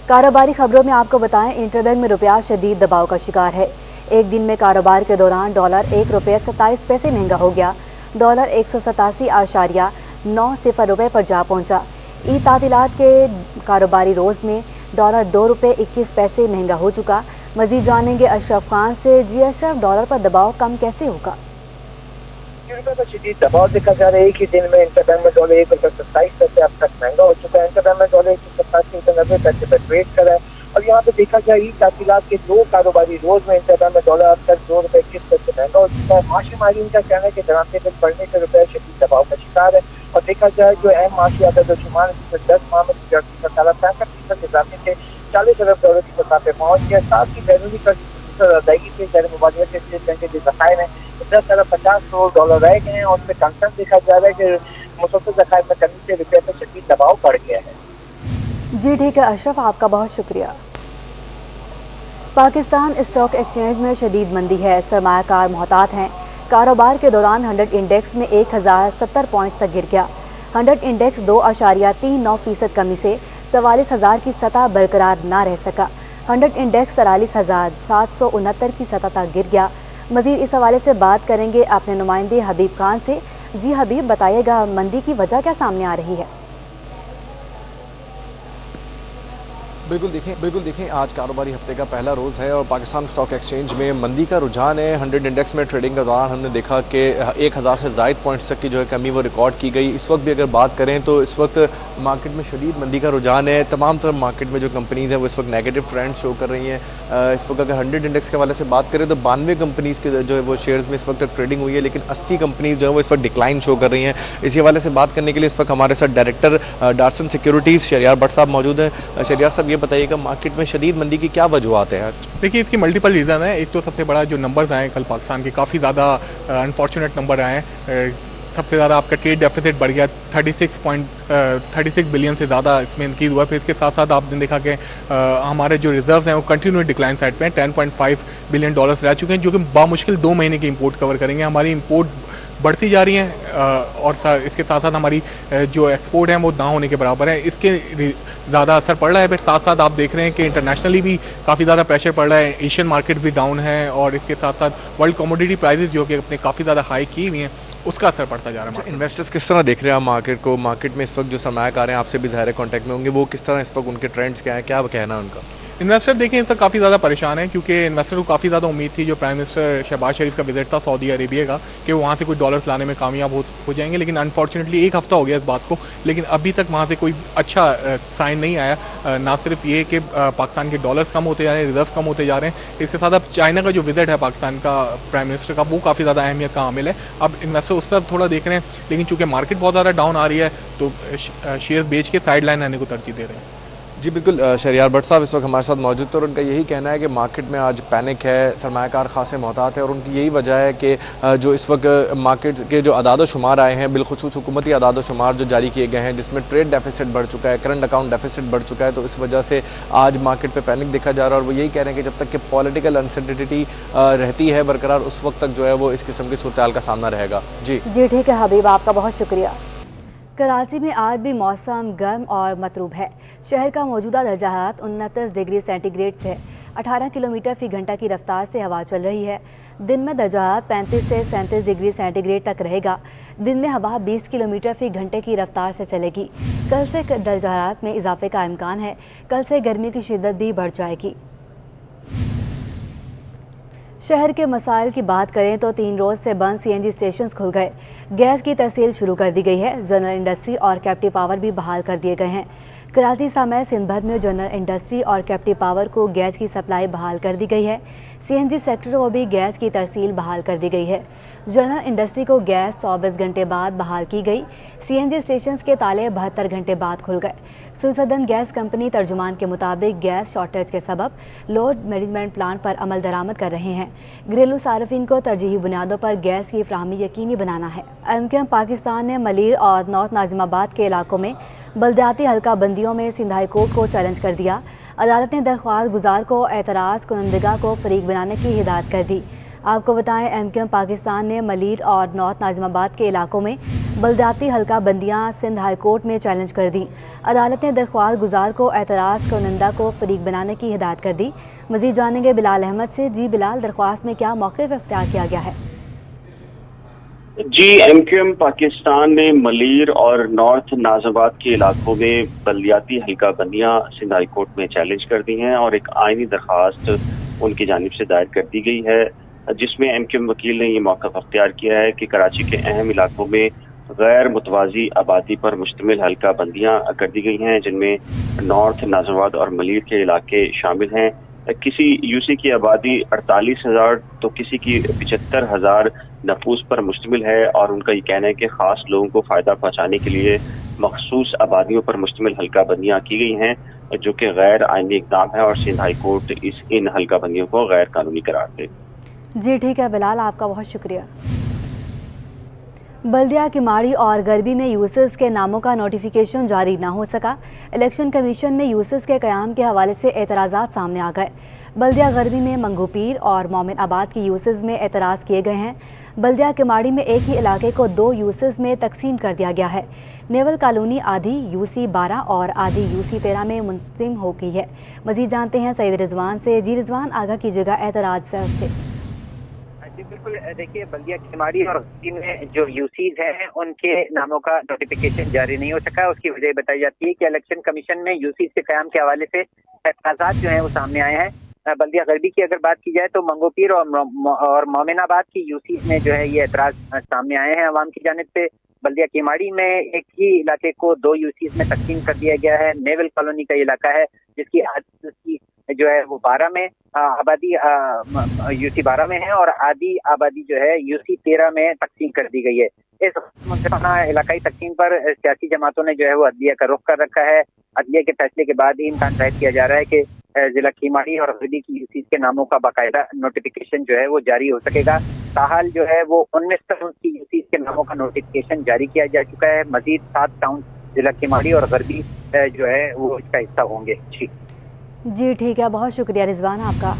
कारोबारी खबरों में आपको बताएं, इंटरबैंक में रुपया शदीद दबाव का शिकार है। एक दिन में कारोबार के दौरान डॉलर 1 रुपये 27 पैसे महंगा हो गया। डॉलर 187.90 रुपये पर जा पहुंचा। ईद तातीलात के कारोबारी रोज़ में डॉलर 2 रुपये 21 पैसे महंगा हो चुका। मजीद जानेंगे अशरफ खान से। जी अशरफ, डॉलर पर दबाव कम कैसे होगा? रुपये का शदीद दबाव देखा जा रहा है। एक ही दिन में इंटरबैंक में डॉलर 1 रुपये 27 पैसे अब तक महंगा हो चुका है। इंटरबैंक में डॉलर 187.90 पैसे पर ट्रेड कर रहा है। और यहाँ पे देखा जाए ईद तातीलात के 2 कारोबारी रोज में इंटरबैंक में डॉलर अब तक 2 रुपये 21 पैसे महंगा हो चुका है। माशी माहिरीन का कहना है कि दरामदी बिल बढ़ने से रुपये शदीद दबाव का शिकार है। और देखा जाए जो अहम माशी आदादोशुमार 10 माह में तिजारती खसारा 65% इजाफे से 40 अरब डॉलर की सतह पे पहुंच गया। साथ ही बैरूनी कर्ज अदायगी से गैर मुबादला के स्टेट बैंक के जो ज़खायर हैं 10 अरब 50 करोड़ डॉलर रह गए हैं। और उसमें कंसर्न देखा जा रहा है कि मुसलसल ज़खायर में कमी से रुपये पर शदीद दबाव बढ़ गया है। जी ठीक है अशरफ, आपका बहुत शुक्रिया। पाकिस्तान स्टॉक एक्सचेंज में शदीद मंदी है। सरमायाकार मोहतात हैं। कारोबार के दौरान 100 इंडेक्स में 1070 पॉइंट्स तक गिर गया। 100 इंडेक्स 2.39% कमी से 44,000 की सतह बरकरार ना रह सका। 100 इंडेक्स 43,769 की सतह तक गिर गया। मजीद इस हवाले से बात करेंगे अपने नुमाइंदे हबीब खान से। जी हबीब, बताइएगा मंदी की वजह क्या सामने आ रही है? बिल्कुल देखें आज कारोबारी हफ्ते का पहला रोज़ है और पाकिस्तान स्टॉक एक्सचेंज में मंदी का रुझान है। 100 इंडेक्स में ट्रेडिंग के दौरान हमने देखा कि 1000 से ज़ायद पॉइंट्स तक की जो है कमी वो रिकॉर्ड की गई। इस वक्त भी अगर बात करें तो इस वक्त मार्केट में शदीद मंदी का रुझान है। तमाम तरह मार्केट में जो कंपनीज़ हैं वो इस वक्त नेगेटिव ट्रेंड शो कर रही हैं। इस वक्त अगर 100 इंडेक्स के हवाले से बात करें तो 92 कंपनीज़ के जो है वो शेयर्स में इस वक्त ट्रेडिंग हुई है, लेकिन 80 कंपनीज़ जो है वो इस वक्त डिक्लाइन शो कर रही हैं। इसी हवाले से बात करने के लिए इस वक्त हमारे साथ डायरेक्टर डार्सन सिक्योरिटीज़ शहरियार भट्ट साहब मौजूद हैं। शहरियार साहब, ये बताइएगा मार्केट में शदीद मंदी की क्या वजूहत है? देखिए, इसकी मल्टीपल रीज़न है। एक तो सबसे बड़ा जो नंबर्स आए कल पाकिस्तान के काफ़ी ज़्यादा अनफॉर्चुनेट नंबर आए हैं। सबसे ज़्यादा आपका ट्रेड डेफिसिट बढ़ गया, 36 बिलियन से ज़्यादा इसमें इंक्रीज हुआ। फिर इसके साथ साथ आपने देखा कि हमारे जो रिजर्व्स हैं वो कंटिन्यू डिक्लाइन साइड पे हैं। 10.5 बिलियन डॉलर्स रह चुके हैं, जो कि बामुश्किल 2 महीने की इंपोर्ट कवर करेंगे। हमारी इंपोर्ट बढ़ती जा रही हैं और इसके साथ साथ हमारी जो एक्सपोर्ट है वो ना होने के बराबर है। इसके ज़्यादा असर पड़ रहा है। फिर साथ साथ आप देख रहे हैं कि इंटरनेशनली भी काफ़ी ज़्यादा प्रेशर पड़ रहा है। एशियन मार्केट्स भी डाउन हैं और इसके साथ साथ वर्ल्ड कमोडिटी प्राइसेस जो कि अपने काफ़ी ज़्यादा हाई की हुई हैं, उसका असर पड़ता जा रहा है। इन्वेस्टर्स किस तरह देख रहे हैं आप मार्केट को? मार्केट में इस वक्त जो सरमायाकार हैं, आपसे भी ज़ाहिर कॉन्टैक्ट में होंगे, वो किस तरह इस वक्त उनके ट्रेंड्स क्या हैं, क्या कहना है उनका? इन्वेस्टर देखें इसका काफ़ी ज़्यादा परेशान है, क्योंकि इन्वेस्टर को काफ़ी ज़्यादा उम्मीद थी जो प्राइम मिनिस्टर शहबाज शरीफ का विजिट था सऊदी अरेबिया का, कि वहाँ से कुछ डॉलर्स लाने में कामयाब हो जाएंगे। लेकिन अनफॉर्चुनेटली 1 हफ़्ता हो गया इस बात को, लेकिन अभी तक वहाँ से कोई अच्छा साइन नहीं आया। ना सिर्फ ये कि पाकिस्तान के डॉलर्स कम होते जा रहे हैं, रिजर्व कम होते जा रहे हैं, इसके साथ अब चाइना का जो विजिट है पाकिस्तान का प्राइम मिनिस्टर का, वो काफ़ी ज़्यादा अहमियत का हामिल है। अब इन्वेस्टर उस तरफ थोड़ा देख रहे हैं, लेकिन चूँकि मार्केट बहुत ज़्यादा डाउन आ रही है तो शेयर बेच के साइड लाइन आने को तरजीह दे रहे हैं। जी बिल्कुल, शहरियार भट्ट साहब इस वक्त हमारे साथ मौजूद थे और उनका यही कहना है कि मार्केट में आज पैनिक है, सरमायाकार खासे मोहतात है और उनकी यही वजह है कि जो इस वक्त मार्केट के जो अदाद शुमार आए हैं, बिलखुसूस हुकूमती अदाद शुमार जो जारी किए गए हैं, जिसमें ट्रेड डेफिसिट बढ़ चुका है, करंट अकाउंट डेफिसिट बढ़ चुका है, तो इस वजह से आज मार्केट पर पैनिक देखा जा रहा है। और वो यही कह रहे हैं कि जब तक कि पॉलिटिकल अनसर्टेनिटी रहती है बरकरार, उस वक्त तक जो है वो इस किस्म की सूरत हाल का सामना रहेगा। जी ठीक है हबीब, आपका बहुत शुक्रिया। कराची में आज भी मौसम गर्म और मतरूब है। शहर का मौजूदा दर्जा हरारत 29 डिग्री सेंटीग्रेड से 18 किलोमीटर फी घंटा की रफ्तार से हवा चल रही है। दिन में दर्जा हरारत 35 से 37 डिग्री सेंटीग्रेड तक रहेगा। दिन में हवा 20 किलोमीटर फी घंटे की रफ्तार से चलेगी। कल से दर्जा हरारत में इजाफे का इम्कान है। कल से गर्मी की शिद्दत भी बढ़ जाएगी। शहर के मसाइल की बात करें तो 3 रोज़ से बंद CNG स्टेशन खुल गए। गैस की तहसील शुरू कर दी गई है। जनरल इंडस्ट्री और कैप्टिव पावर भी बहाल कर दिए गए हैं। कराची समेत सिंध भर में जनरल इंडस्ट्री और कैप्टिव पावर को गैस की सप्लाई बहाल कर दी गई है। CNG सेक्टर को भी गैस की तरसील बहाल कर दी गई है। जनरल इंडस्ट्री को गैस 24 घंटे बाद बहाल की गई। CNG स्टेशन के ताले 72 घंटे बाद खुल गए। सुसदन गैस कंपनी तर्जुमान के मुताबिक गैस शॉर्टेज के सबब लोड मैनेजमेंट प्लान पर अमल दरामद कर रहे हैं। घरेलू सार्फिन को तरजीही बुनियादों पर गैस की फ्राहमी यकीनी बनाना है। MKM पाकिस्तान ने मलीर और नॉर्थ नाजिमाबाद के इलाकों में बल्दियाती हल्का बंदियों में सिंध हाई कोर्ट को चैलेंज कर दिया। अदालत ने दरख्वास्त गुजार को एतराज़ कुनंदगा को फरीक बनाने की हिदायत कर दी। आपको बताएं, MQM पाकिस्तान ने मलीर और नॉर्थ नाजिमाबाद के इलाकों में बलदियाती हल्का बंदियाँ सिंध हाई कोर्ट में चैलेंज कर दी। अदालत ने दरख्वास्त गुजार को एतराज़ कुनंदा को फरीक बनाने की हिदायत कर दी। मज़ीद जानेंगे बिलाल अहमद से। जी बिलाल, दरख्वास्त में क्या मौक़िफ़ इख्तियार किया गया है? जी, MQM पाकिस्तान ने मलीर और नॉर्थ नाजिमाबाद के इलाकों में बलदियाती हल्का बंदियाँ सिंध हाई कोर्ट में चैलेंज कर दी हैं और एक आइनी दरख्वास्त उनकी जानिब से दायर कर दी गई है, जिसमें MQM वकील ने ये मौक़िफ़ अख्तियार किया है कि कराची के अहम इलाकों में गैर मुतवाज़ी आबादी पर मुश्तमिल हल्का बंदियाँ कर दी गई हैं, जिनमें नॉर्थ नाजिमाबाद और मलीर के इलाके शामिल हैं। किसी यूसी की आबादी 48,000 तो किसी की 75,000 नफूस पर मुश्तमिल है और उनका ये कहना है कि ख़ास लोगों को फ़ायदा पहुँचाने के लिए मखसूस आबादियों पर मुश्तमिल हल्का बंदियाँ की गई हैं, जो कि गैर आइनी इक़दाम है और सिंध हाई कोर्ट इन हल्का बंदियों को गैर कानूनी करार दे। जी ठीक है बिलाल, आपका बहुत शुक्रिया। बल्दिया किमाड़ी और गरबी में यूसर्स के नामों का नोटिफिकेशन जारी ना हो सका। इलेक्शन कमीशन में यूसर्स के क़याम के हवाले से एतराज़ात सामने आ गए। बल्दिया गरबी में मंगूपीर और मोमिन आबाद की यूसर्स में एतराज़ किए गए हैं। बल्दिया किमाड़ी में एक ही इलाके को 2 यूसर्स में तकसीम कर दिया गया है। नेवल कॉलोनी आधी UC 12 और आधी UC 13 में मुंतज़िम हो गई है। मज़ीद जानते हैं सईद रिजवान से। जी रिजवान, आगाह कीजिएगा एतराज़ से। जी बिल्कुल, देखिए बल्दिया किमाड़ी और में जो यूसीज हैं उनके नामों का नोटिफिकेशन जारी नहीं हो सका। उसकी वजह बताई जाती है कि इलेक्शन कमीशन में यूसीज के क़याम के हवाले से एतराज़ात जो हैं वो सामने आए हैं। बल्दिया गरबी की अगर बात की जाए तो मंगोपीर और मोमिनाबाद की यूसीज में जो है ये एतराज़ सामने आए हैं अवाम की जानिब से। बल्दिया किमाड़ी में एक ही इलाके को 2 यूसीज में तकसीम कर दिया गया है। नेवल कॉलोनी का इलाका है जिसकी जो है वो 12 में आबादी UC 12 में है और आधी आबादी जो है UC 13 में तकसीम कर दी गई है। इस मुंसिफाना इलाकाई तकसीम पर सियासी जमातों ने जो है वो अदलिया का रुख कर रखा है। अदलिया के फैसले के बाद ही इम्कान जाहिर किया जा रहा है कि जिला किमाड़ी और गरबी की यूसीज के नामों का बाकायदा नोटिफिकेशन जो है वो जारी हो सकेगा। ताहाल जो है वो 19 टाउन की यूसीज के नामों का नोटिफिकेशन जारी किया जा चुका है। मजीद 7 टाउन जिला किमाड़ी और गरबी जो है वो इसका हिस्सा होंगे। जी ठीक है, बहुत शुक्रिया रिजवान आपका।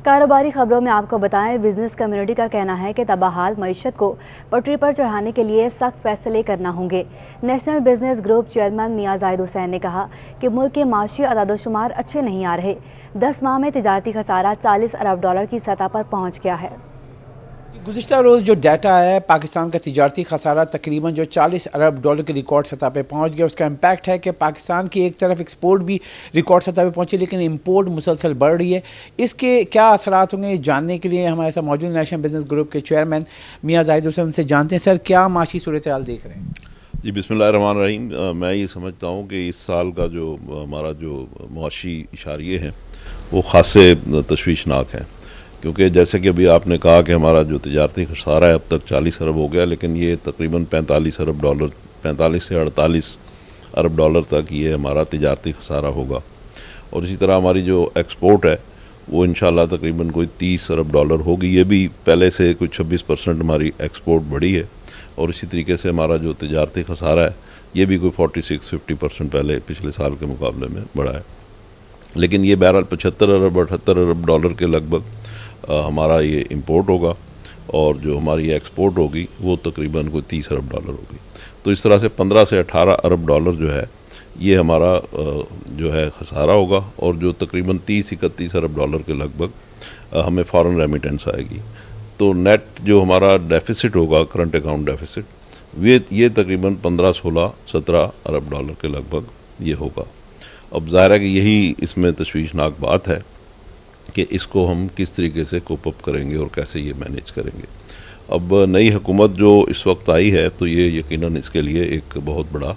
कारोबारी खबरों में आपको बताएं, बिजनेस कम्युनिटी का कहना है कि तबाहाल मईशत को पटरी पर चढ़ाने के लिए सख्त फैसले करना होंगे। नेशनल बिजनेस ग्रुप चेयरमैन मियां जाहिद हुसैन ने कहा कि मुल्क के माशी अदादोशुमार अच्छे नहीं आ रहे। 10 माह में तिजारती खसारा $40 अरब की सतह पर पहुँच गया है। गुज़िश्ता रोज़ जो डाटा आया है, पाकिस्तान का तिजारती खसारा तकरीबन जो $40 अरब के रिकॉर्ड सतह पे पहुंच गया। उसका इम्पैक्ट है कि पाकिस्तान की एक तरफ एक्सपोर्ट भी रिकॉर्ड सतह पे पहुंची, लेकिन इंपोर्ट मुसलसल बढ़ रही है। इसके क्या असरात होंगे जानने के लिए हमारे साथ मौजूद नेशनल बिजनेस ग्रुप के चेयरमैन मियां जाहिद हुसैन उनसे जानते हैं। सर, क्या माशी सूरत हाल देख रहे हैं? जी बिस्मिल्लाहिर्रहमानिर्रहीम। मैं ये समझता हूँ कि इस साल का जो हमारा जो मुआशी इशारिये हैं वो ख़ासे तशवीशनाक हैं, क्योंकि जैसे कि अभी आपने कहा कि हमारा जो तिजारती खसारा है अब तक 40 अरब हो गया, लेकिन ये तकरीबन $45 से 48 अरब डॉलर तक ये हमारा तिजारती खसारा होगा। और इसी तरह हमारी जो एक्सपोर्ट है वो इंशाल्लाह तकरीबन कोई $30 अरब होगी। ये भी पहले से कुछ 26% हमारी एक्सपोर्ट बढ़ी है। और इसी तरीके से हमारा जो तिजारती खसारा है ये भी कोई 46-50% पहले पिछले साल के मुकाबले में बढ़ा है। लेकिन ये बहरहाल 75 अरब 78 अरब डॉलर के लगभग हमारा ये इंपोर्ट होगा और जो हमारी एक्सपोर्ट होगी वो तकरीबन कोई $30 अरब होगी। तो इस तरह से 15 से 18 अरब डॉलर जो है ये हमारा जो है खसारा होगा और जो तकरीबन 30-31 अरब डॉलर के लगभग हमें फ़ॉरेन रेमिटेंस आएगी। तो नेट जो हमारा डेफिसिट होगा, करंट अकाउंट डेफिसिट, ये तकरीबन 15, 16, 17 अरब डॉलर के लगभग ये होगा। अब ज़ाहिर है कि यही इसमें तशवीशनाक बात है कि इसको हम किस तरीके से कोप अप करेंगे और कैसे ये मैनेज करेंगे। अब नई हुकूमत जो इस वक्त आई है तो ये यकीनन इसके लिए एक बहुत बड़ा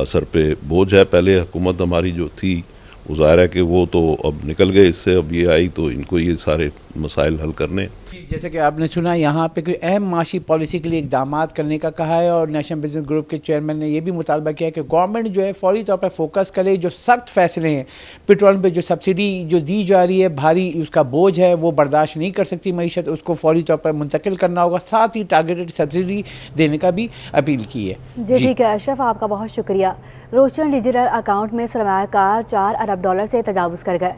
सर पे बोझ है। पहले हुकूमत हमारी जो थी वो ज़ाहिर है कि वो तो अब निकल गए इससे, अब ये आई तो इनको ये सारे मसाइल हल करने। जैसे कि आपने सुना यहाँ पे कोई अहम माशी पॉलिसी के लिए इकदाम करने का कहा है और नेशनल बिजनेस ग्रुप के चेयरमैन ने यह भी मुतालबा किया कि गवर्नमेंट जो है फौरी तौर पर फोकस करे, जो सख्त फैसले हैं पेट्रोल पे जो सब्सिडी जो दी जा रही है भारी उसका बोझ है वो बर्दाश्त नहीं कर सकती मईशत, उसको फौरी तौर पर मुंतकिल करना होगा। साथ ही टारगेटेड सब्सिडी देने का भी अपील की है। जी ठीक है अशरफ, आपका बहुत शुक्रिया। रोशन डिजिटल अकाउंट में सरमायाकार $4 अरब से तजावुज़ कर गए।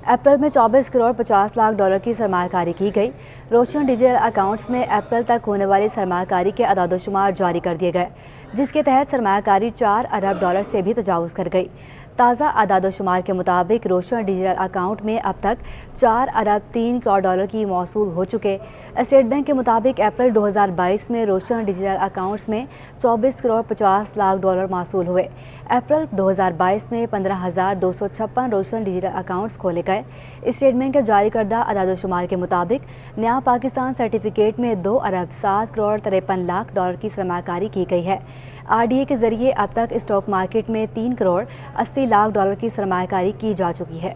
अप्रैल में $24 करोड़ 50 लाख की सरमाकारी की गई। रोशन डिजिटल अकाउंट्स में अप्रैल तक होने वाली सरमाकारी के अदादोशुमार जारी कर दिए गए, जिसके तहत सरमाकारी $4 अरब से भी तजावुज़ कर गई। ताज़ा अदादोशुमार के मुताबिक रोशन डिजिटल अकाउंट में अब तक $4 अरब 3 करोड़ की मौसूल हो चुके। स्टेट बैंक के मुताबिक अप्रैल 2022 में रोशन डिजिटल अकाउंट्स में $24 करोड़ 50 लाख मौसूल हुए। अप्रैल 2022 में 15,256 रोशन डिजिटल अकाउंट्स खोले गए। स्टेट बैंक के जारी करदा अदादोशुमार के मुताबिक नया पाकिस्तान सर्टिफिकेट में $2 अरब 7 करोड़ 53 लाख की सरमाकारी की गई है। RDA के जरिए अब तक स्टॉक मार्केट में $3 करोड़ 80 लाख की सरमाकारी की जा चुकी है।